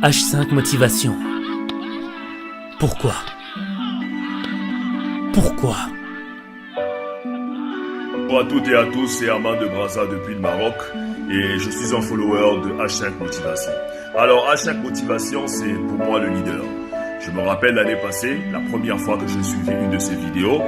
H5 Motivation. Pourquoi? Pourquoi? Bonjour à toutes et à tous, c'est Armand de Brazza depuis le Maroc et je suis un follower de H5 Motivation. Alors H5 Motivation, c'est pour moi le leader. Je me rappelle l'année passée, la première fois que j'ai suivi une de ses vidéos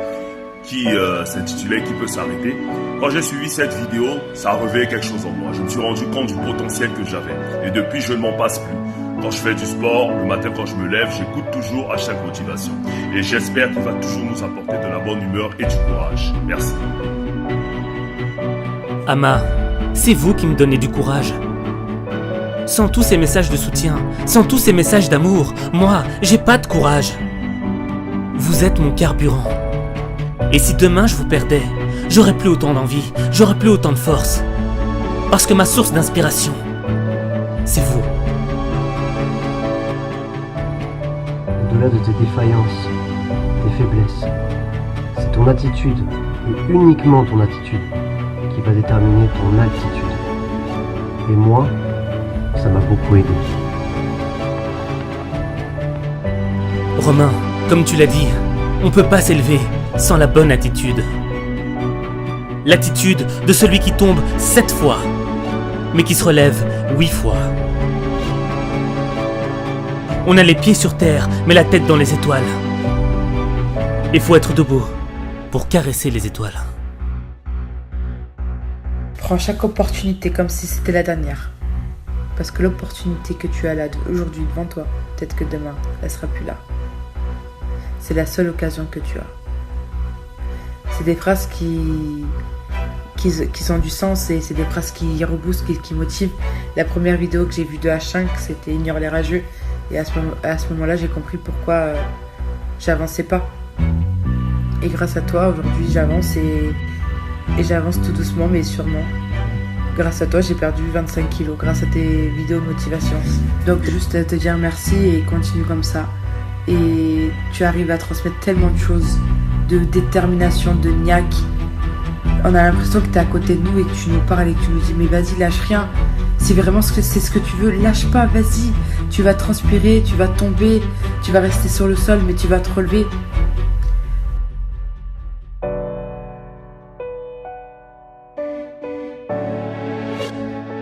qui s'intitulait « Qui peut s'arrêter ?» Quand j'ai suivi cette vidéo, ça a réveillé quelque chose en moi. Je me suis rendu compte du potentiel que j'avais et depuis je ne m'en passe plus. Quand je fais du sport, le matin quand je me lève, j'écoute toujours H5 Motivation. Et j'espère qu'il va toujours nous apporter de la bonne humeur et du courage. Merci. Ama, c'est vous qui me donnez du courage. Sans tous ces messages de soutien, sans tous ces messages d'amour, moi, j'ai pas de courage. Vous êtes mon carburant. Et si demain je vous perdais, j'aurais plus autant d'envie, j'aurais plus autant de force. Parce que ma source d'inspiration, c'est vous. Au-delà de tes défaillances, tes faiblesses, c'est ton attitude, et uniquement ton attitude, qui va déterminer ton altitude. Et moi, ça m'a beaucoup aidé. Romain, comme tu l'as dit, on peut pas s'élever sans la bonne attitude. L'attitude de celui qui tombe 7 fois, mais qui se relève 8 fois. On a les pieds sur terre, mais la tête dans les étoiles. Il faut être debout pour caresser les étoiles. Prends chaque opportunité comme si c'était la dernière. Parce que l'opportunité que tu as là aujourd'hui devant toi, peut-être que demain, elle sera plus là. C'est la seule occasion que tu as. C'est des phrases qui ont du sens et c'est des phrases qui reboostent, qui motivent. La première vidéo que j'ai vue de H5, c'était Ignore les rageux. Et à ce moment-là, j'ai compris pourquoi j'avançais pas. Et grâce à toi, aujourd'hui, j'avance et j'avance tout doucement, mais sûrement. Grâce à toi, j'ai perdu 25 kilos, grâce à tes vidéos de motivation. Donc, juste te dire merci et continue comme ça. Et tu arrives à transmettre tellement de choses, de détermination, de niaque. On a l'impression que tu es à côté de nous et que tu nous parles et que tu nous dis « Mais vas-y, lâche rien. C'est vraiment c'est ce que tu veux, lâche pas, vas-y. Tu vas transpirer, tu vas tomber, tu vas rester sur le sol, mais tu vas te relever. »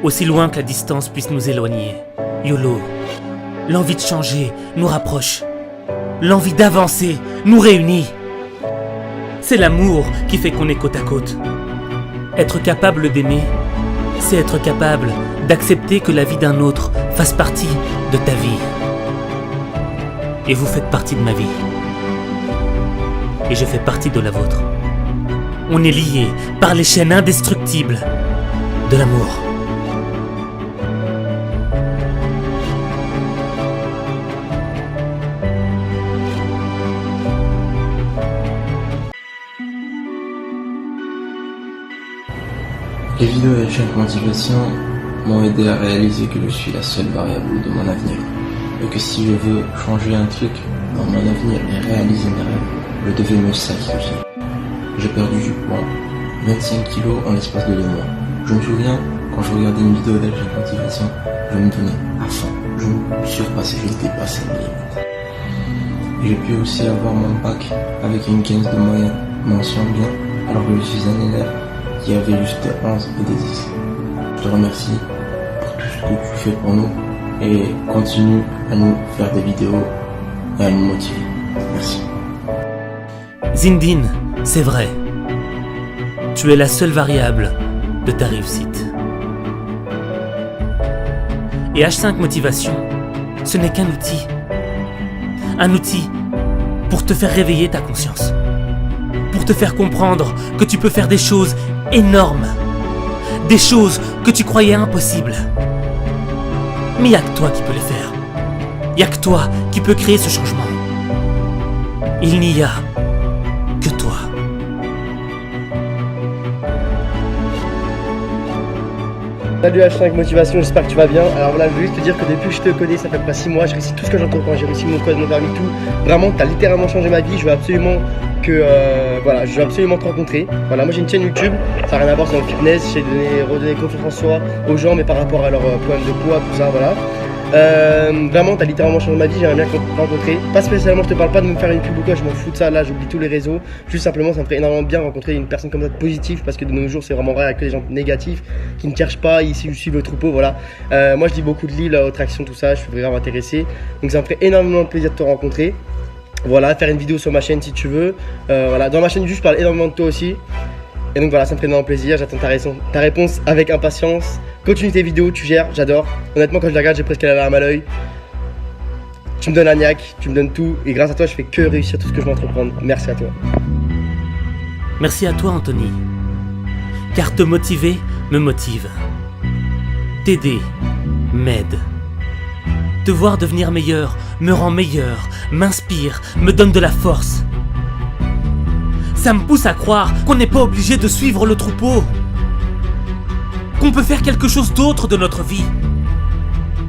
Aussi loin que la distance puisse nous éloigner, YOLO, l'envie de changer nous rapproche. L'envie d'avancer nous réunit. C'est l'amour qui fait qu'on est côte à côte. Être capable d'aimer, c'est être capable d'accepter que la vie d'un autre fasse partie de ta vie. Et vous faites partie de ma vie. Et je fais partie de la vôtre. On est liés par les chaînes indestructibles de l'amour. Les vidéos de H5 Motivation m'ont aidé à réaliser que je suis la seule variable de mon avenir. Et que si je veux changer un truc dans mon avenir et réaliser mes rêves, je devais me sacrifier. J'ai perdu du poids, 25 kilos en l'espace de 2 mois. Je me souviens, quand je regardais une vidéo d'H5 Motivation, je me donnais à fond. Je me surpassais, je dépassais mes limites. J'ai pu aussi avoir mon bac avec une 15 de moyenne, mention bien, alors que je suis un élève qui avait juste 11 et des 10. Je te remercie pour tout ce que tu fais pour nous et continue à nous faire des vidéos et à nous motiver. Merci. Zindine, c'est vrai. Tu es la seule variable de ta réussite. Et H5 Motivation, ce n'est qu'un outil. Un outil pour te faire réveiller ta conscience. Pour te faire comprendre que tu peux faire des choses énormes. Des choses que tu croyais impossibles. Mais il n'y a que toi qui peux les faire. Il n'y a que toi qui peux créer ce changement. Il n'y a que toi. Salut H5 Motivation, j'espère que tu vas bien. Alors voilà, je veux juste te dire que depuis que je te connais, ça fait près 6 mois, j'ai réussi tout ce que j'entreprends, j'ai réussi mon code, mon permis, tout. Vraiment, t'as littéralement changé ma vie, je veux absolument je veux absolument te rencontrer. Voilà, moi j'ai une chaîne YouTube, ça n'a rien à voir, c'est dans le fitness, j'ai redonné confiance en soi aux gens, mais par rapport à leur problème de poids, tout ça, voilà. Vraiment, t'as littéralement changé ma vie, j'aimerais bien te rencontrer. Pas spécialement, je te parle pas de me faire une pub ou quoi, je m'en fous de ça, là j'oublie tous les réseaux. Juste simplement, ça me ferait énormément bien rencontrer une personne comme ça de positive, parce que de nos jours c'est vraiment rare avec les gens négatifs qui ne cherchent pas, ici je suis le troupeau, voilà. Moi je dis beaucoup de Lille, attraction, tout ça, je suis vraiment intéressé. Donc ça me ferait énormément plaisir de te rencontrer. Voilà, faire une vidéo sur ma chaîne si tu veux. Voilà, dans ma chaîne YouTube, je parle énormément de toi aussi. Et donc voilà, ça me ferait énormément plaisir, j'attends ta réponse avec impatience. Continue tes vidéos, tu gères, j'adore. Honnêtement, quand je les regarde, j'ai presque la larme à l'œil. Tu me donnes un niaque, tu me donnes tout. Et grâce à toi, je fais que réussir tout ce que je veux entreprendre. Merci à toi. Merci à toi, Anthony. Car te motiver me motive. T'aider m'aide. Te voir devenir meilleur me rend meilleur, m'inspire, me donne de la force. Ça me pousse à croire qu'on n'est pas obligé de suivre le troupeau. Qu'on peut faire quelque chose d'autre de notre vie.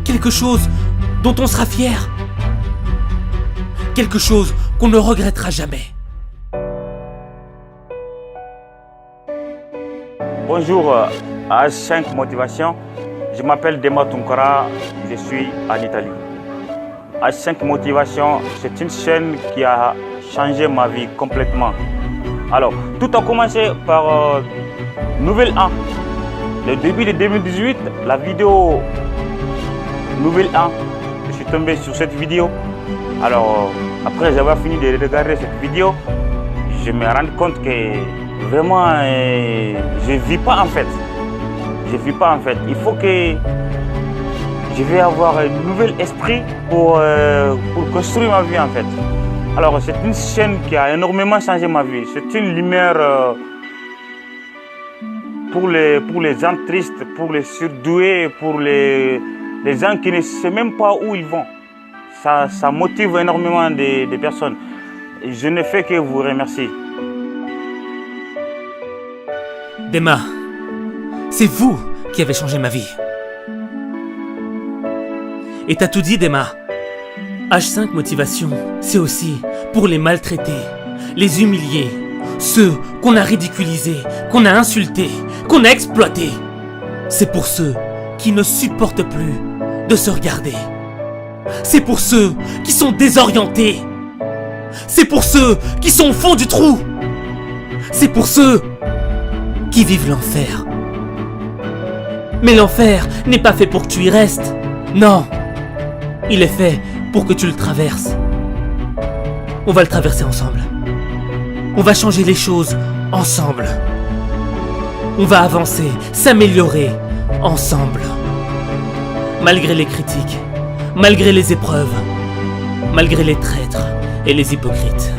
Quelque chose dont on sera fier. Quelque chose qu'on ne regrettera jamais. Bonjour à H5 Motivation, je m'appelle Dema Tunkara, je suis en Italie. H5 Motivation, c'est une chaîne qui a changé ma vie complètement. Alors, tout a commencé par Nouvel An. Le début de 2018, la vidéo Nouvel An, je suis tombé sur cette vidéo. Alors, après avoir fini de regarder cette vidéo, je me rends compte que vraiment, je ne vis pas en fait. Je vis pas en fait. Il faut que je vais avoir un nouvel esprit pour construire ma vie en fait. Alors, c'est une chaîne qui a énormément changé ma vie. C'est une lumière pour les gens tristes, pour les surdoués, pour les gens qui ne savent même pas où ils vont. Ça motive énormément de personnes. Je ne fais que vous remercier. Dema, c'est vous qui avez changé ma vie. Et t'as tout dit, Dema. H5 Motivation, c'est aussi pour les maltraités, les humiliés, ceux qu'on a ridiculisés, qu'on a insultés, qu'on a exploités. C'est pour ceux qui ne supportent plus de se regarder. C'est pour ceux qui sont désorientés. C'est pour ceux qui sont au fond du trou. C'est pour ceux qui vivent l'enfer. Mais l'enfer n'est pas fait pour que tu y restes. Non, il est fait pour que tu le traverses. On va le traverser ensemble. On va changer les choses ensemble. On va avancer, s'améliorer ensemble. Malgré les critiques, malgré les épreuves, malgré les traîtres et les hypocrites.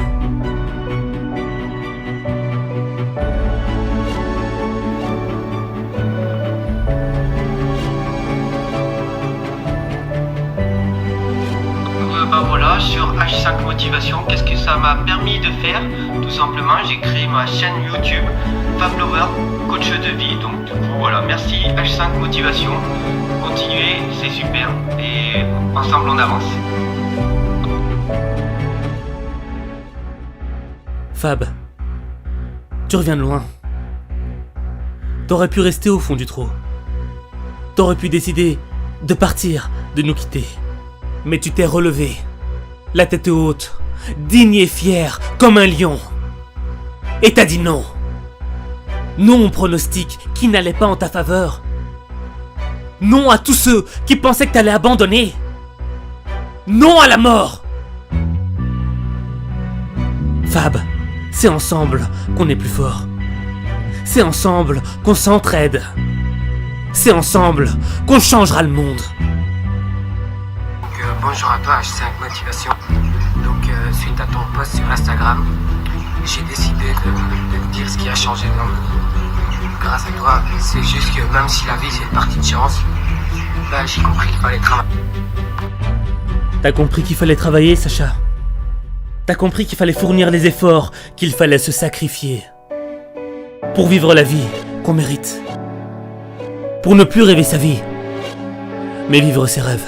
Voilà, sur H5 Motivation, qu'est-ce que ça m'a permis de faire? Tout simplement, j'ai créé ma chaîne YouTube Fab Lover, coach de vie. Donc du coup, voilà, merci H5 Motivation. Continuez, c'est super. Et ensemble, on avance. Fab, tu reviens de loin. T'aurais pu rester au fond du trou. T'aurais pu décider de partir, de nous quitter. Mais tu t'es relevé, la tête haute, digne et fier comme un lion. Et t'as dit non. Non au pronostic qui n'allait pas en ta faveur. Non à tous ceux qui pensaient que t'allais abandonner. Non à la mort. Fab, c'est ensemble qu'on est plus fort. C'est ensemble qu'on s'entraide. C'est ensemble qu'on changera le monde. Bonjour à toi H5 Motivation. Donc suite à ton post sur Instagram, j'ai décidé de te dire ce qui a changé dans ma vie. Grâce à toi, c'est juste que même si la vie c'est une partie de chance, ben, j'ai compris qu'il fallait travailler. T'as compris qu'il fallait travailler, Sacha? T'as compris qu'il fallait fournir les efforts, qu'il fallait se sacrifier pour vivre la vie qu'on mérite. pour ne plus rêver sa vie, mais vivre ses rêves.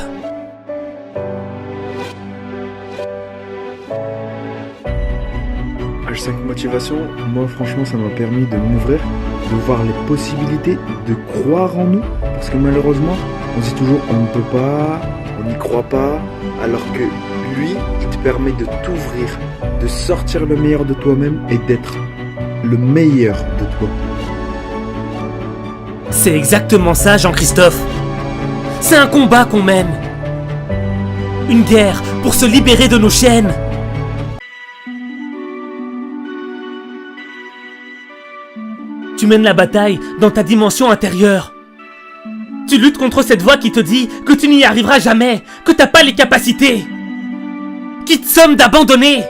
H5 Motivation, moi franchement ça m'a permis de m'ouvrir, de voir les possibilités, de croire en nous, parce que malheureusement on dit toujours on ne peut pas, on n'y croit pas, alors que lui il te permet de t'ouvrir, de sortir le meilleur de toi-même et d'être le meilleur de toi. C'est exactement ça, Jean-Christophe. C'est un combat qu'on mène. Une guerre pour se libérer de nos chaînes. Tu mènes la bataille dans ta dimension intérieure. Tu luttes contre cette voix qui te dit que tu n'y arriveras jamais, que t'as pas les capacités, qui te somme d'abandonner.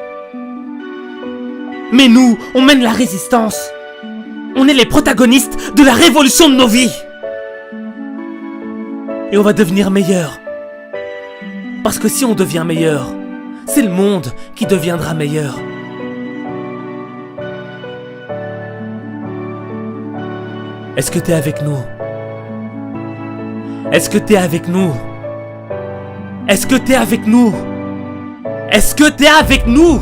Mais nous, on mène la résistance. On est les protagonistes de la révolution de nos vies. Et on va devenir meilleurs. Parce que si on devient meilleur, c'est le monde qui deviendra meilleur. Est-ce que t'es avec nous? Est-ce que t'es avec nous? Est-ce que t'es avec nous? Est-ce que t'es avec nous?